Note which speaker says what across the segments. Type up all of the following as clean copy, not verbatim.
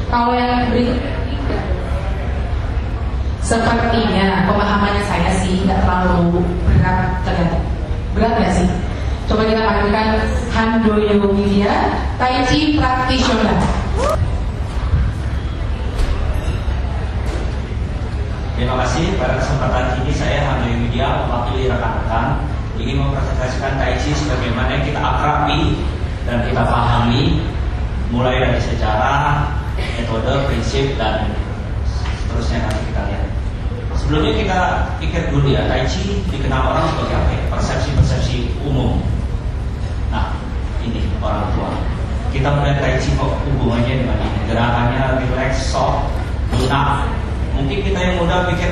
Speaker 1: Kalau yang berikutnya, sepertinya pemahamannya saya sih nggak terlalu berat ternyata. Berat nggak sih? Coba kita panggilkan Handoyo Widya, Tai Chi Practitioner.
Speaker 2: Terima kasih. Pada kesempatan ini saya Handoyo Widya mewakili rekan-rekan ingin mempresentasikan Tai Chi sebagaimana kita akrabi dan kita pahami, mulai dari sejarah, metode, prinsip, dan seterusnya nanti kita lihat. Sebelumnya kita pikir dulu ya, Tai Chi dikenal orang sebagai apa ya? Persepsi-persepsi umum. Nah, ini orang tua. Kita melihat Tai Chi kok hubungannya dengan ini, gerakannya relax, soft, lunak. Mungkin kita yang muda pikir,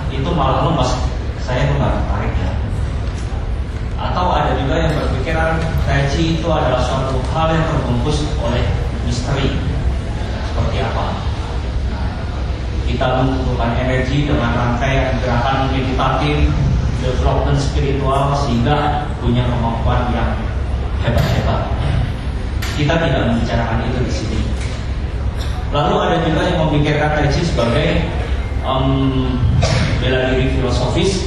Speaker 2: itu malah lemas, saya tuh nggak tertarik ya. Atau ada juga yang berpikiran Tai Chi itu adalah suatu hal yang terbungkus oleh misteri. Seperti apa? Kita membutuhkan energi dengan rangkaian gerakan meditatif, development spiritual, sehingga punya kemampuan yang hebat-hebat. Kita tidak membicarakan itu di sini. Lalu ada juga yang memikirkan Tai Chi sebagai bela diri filosofis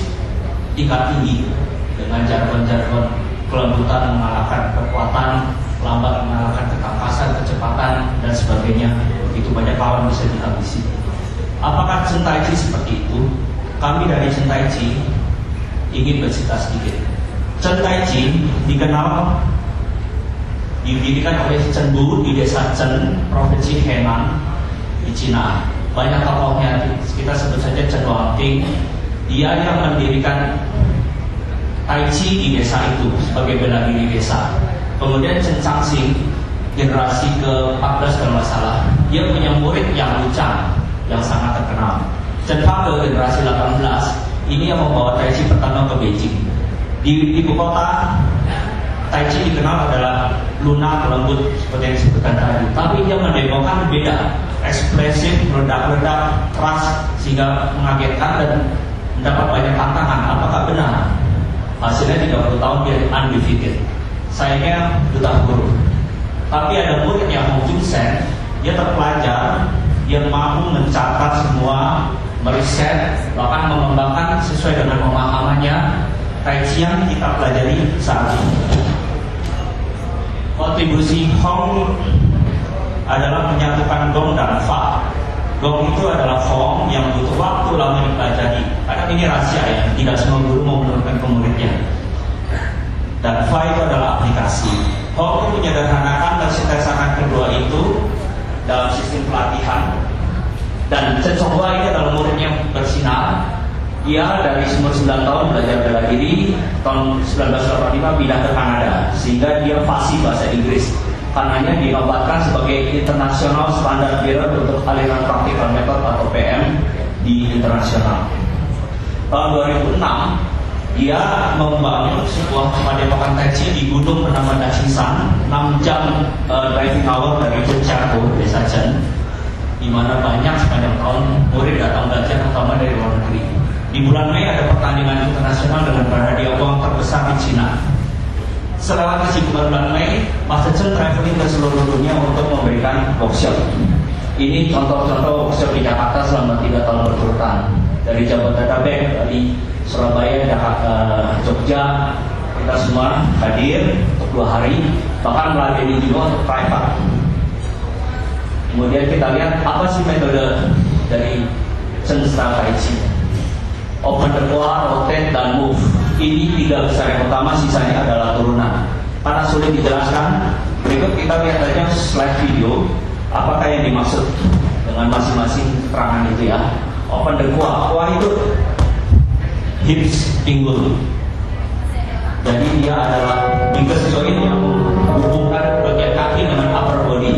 Speaker 2: tingkat tinggi, dengan jargon-jargon kelembutan mengalahkan kekuatan, lambat mengalahkan ketangkasan, kecepatan, dan sebagainya. Begitu banyak lawan bisa dihabisi. Apakah Chen Tai Chi seperti itu? Kami dari Chen Tai Chi ingin bercerita sedikit. Chen Tai Chi dikenal, didirikan oleh Chen Bu di desa Chen, provinsi Henan di Cina. Banyak tokohnya, kita sebut saja Chen Wangting. Dia yang mendirikan Tai Chi di desa itu sebagai bela diri desa. Kemudian Chen Changxing, generasi ke-14 kalau nggak salah, dia punya murid yang Lucang, yang sangat terkenal. Chen Page, generasi 18, ini yang membawa Tai Chi pertama ke Beijing. Di ibu kota, Tai Chi dikenal adalah lunak, lembut seperti yang disebutkan tadi. Tapi dia mendemokan beda, ekspresif, meledak-ledak, keras, sehingga mengagetkan dan mendapat banyak tantangan. Apakah benar? Hasilnya 30 tahun dia undefeated. Sayangnya duta guru. Tapi ada murid yang Hong Jun Sen, dia terpelajar, dia mampu mencatat semua, meriset, bahkan mengembangkan sesuai dengan pemahamannya Tai Chi yang kita pelajari saat ini. Kontribusi Hong adalah menyatukan Gong dan Fa. Gong itu adalah form yang butuh waktu lama dipelajari. Karena ini rahasia ya, tidak semua guru mau menurunkan ke muridnya. Dan Fa itu adalah aplikasi. Hong itu menyederhanakan dan sintesakan kedua itu dalam sistem pelatihan. Dan Chen Songhua ini adalah muridnya bersinar. Dia dari umur 9 tahun belajar bela diri, tahun 1985 pindah ke Kanada, sehingga dia fasih bahasa Inggris. Karenanya dinobatkan sebagai International Standard Bearer untuk aliran practical method atau PM di internasional. Tahun 2006 dia membangun sebuah padepokan Tai Chi di gunung bernama Dashisan, 6 jam driving hour dari Zhengzhou, desa Chen, di mana banyak sepanjang tahun murid datang belajar, terutama dari luar negeri. Di bulan Mei ada pertandingan internasional dengan berhadiah uang terbesar di Cina. Selewat kesibukan bulan Mei, Master Chen traveling ke seluruh dunia untuk memberikan workshop. Ini contoh-contoh workshop di Jakarta selama 3 tahun berturut-turut. Dari Jabodetabek, dari Surabaya, Jakarta, Jogja, kita semua hadir untuk 2 hari, bahkan melayani juga untuk private. Kemudian kita lihat apa sih metode dari Chen Style Tai Chi. Open the core, rotate, dan move. Ini 3 besar yang utama, sisanya adalah turunan. Karena sulit dijelaskan, berikut kita lihat aja slide video apakah yang dimaksud dengan masing-masing keterangan itu ya. Open the core, core itu hips, pinggul. Jadi dia adalah biggest joint yang menghubungkan bagian kaki dengan upper body.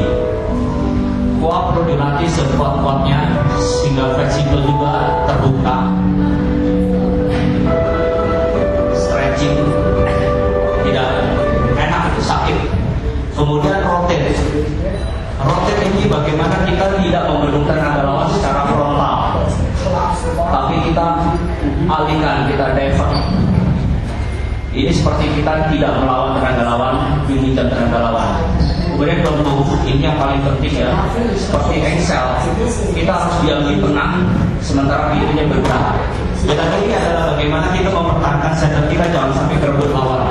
Speaker 2: Core perlu dilatih sekuat-kuatnya sehingga fleksibel juga, terbuka. Tidak enak, itu sakit. Kemudian rotate. Rotate ini bagaimana kita tidak membendungkan naga lawan secara frontal, tapi kita alihkan, kita divert. Ini seperti kita tidak melawan tenaga lawan, menginjak tenaga lawan. Kemudian table move ini yang paling penting ya. Seperti Excel, kita harus diam di tengah sementara dirinya bergerak. Beda lagi adalah bagaimana kita mempertahankan center kita jangan sampai kerebut lawan.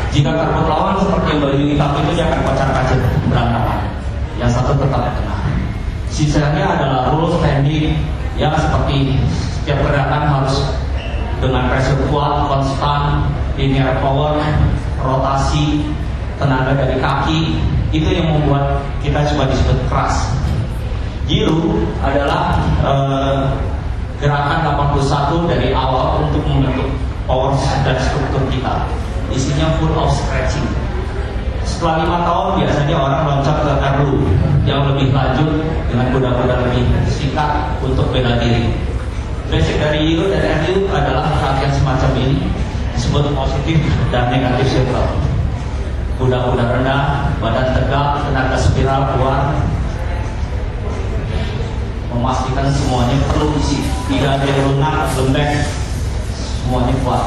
Speaker 2: Jika kerebut lawan seperti yang baju hitam itu dia akan kocar-kacir berantakan. Yang satu tetap di tengah. Sisanya adalah rule standing yang seperti setiap gerakan harus dengan pressure kuat, konstan, linear power, rotasi, tenaga dari kaki. Itu yang membuat kita coba disebut keras. Giro adalah gerakan 81 dari awal untuk membentuk power dan struktur kita. Isinya full of stretching. Setelah 5 tahun biasanya orang loncat ke RU yang lebih lanjut dengan kuda-kuda lebih singkat untuk bela diri. Basic dari Giro dan RU adalah latihan semacam ini, disebut positif dan negatif circle. Kuda-kuda rendah, badan tegak, tenaga spiral keluar, memastikan semuanya perlu isi, tidak ada yang lunak, lembek, semuanya kuat.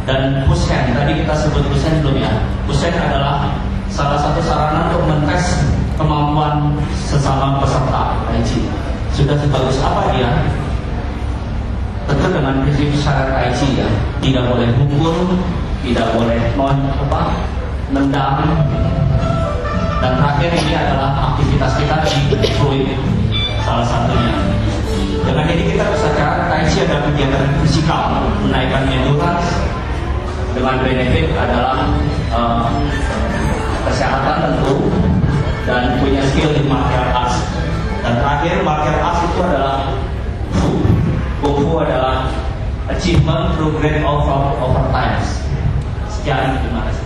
Speaker 2: Dan push hand, tadi kita sebut push hand belum ya? Push hand adalah salah satu sarana untuk mentes kemampuan sesama peserta Tai Chi. Sudah sebagus apa dia? Tentu dengan prinsip syarat Tai Chi ya, tidak boleh pukul, tidak boleh nendang, dan terakhir ini adalah aktivitas kita di fluid salah satunya. Dengan ini kita bisa cara Tai Chi ada kegiatan fisikal, menaikkan endurance, dengan benefit adalah kesehatan tentu dan punya skill di martial arts. Dan terakhir martial arts itu adalah Kung Fu adalah achievement through great over time. Sekian, terima kasih.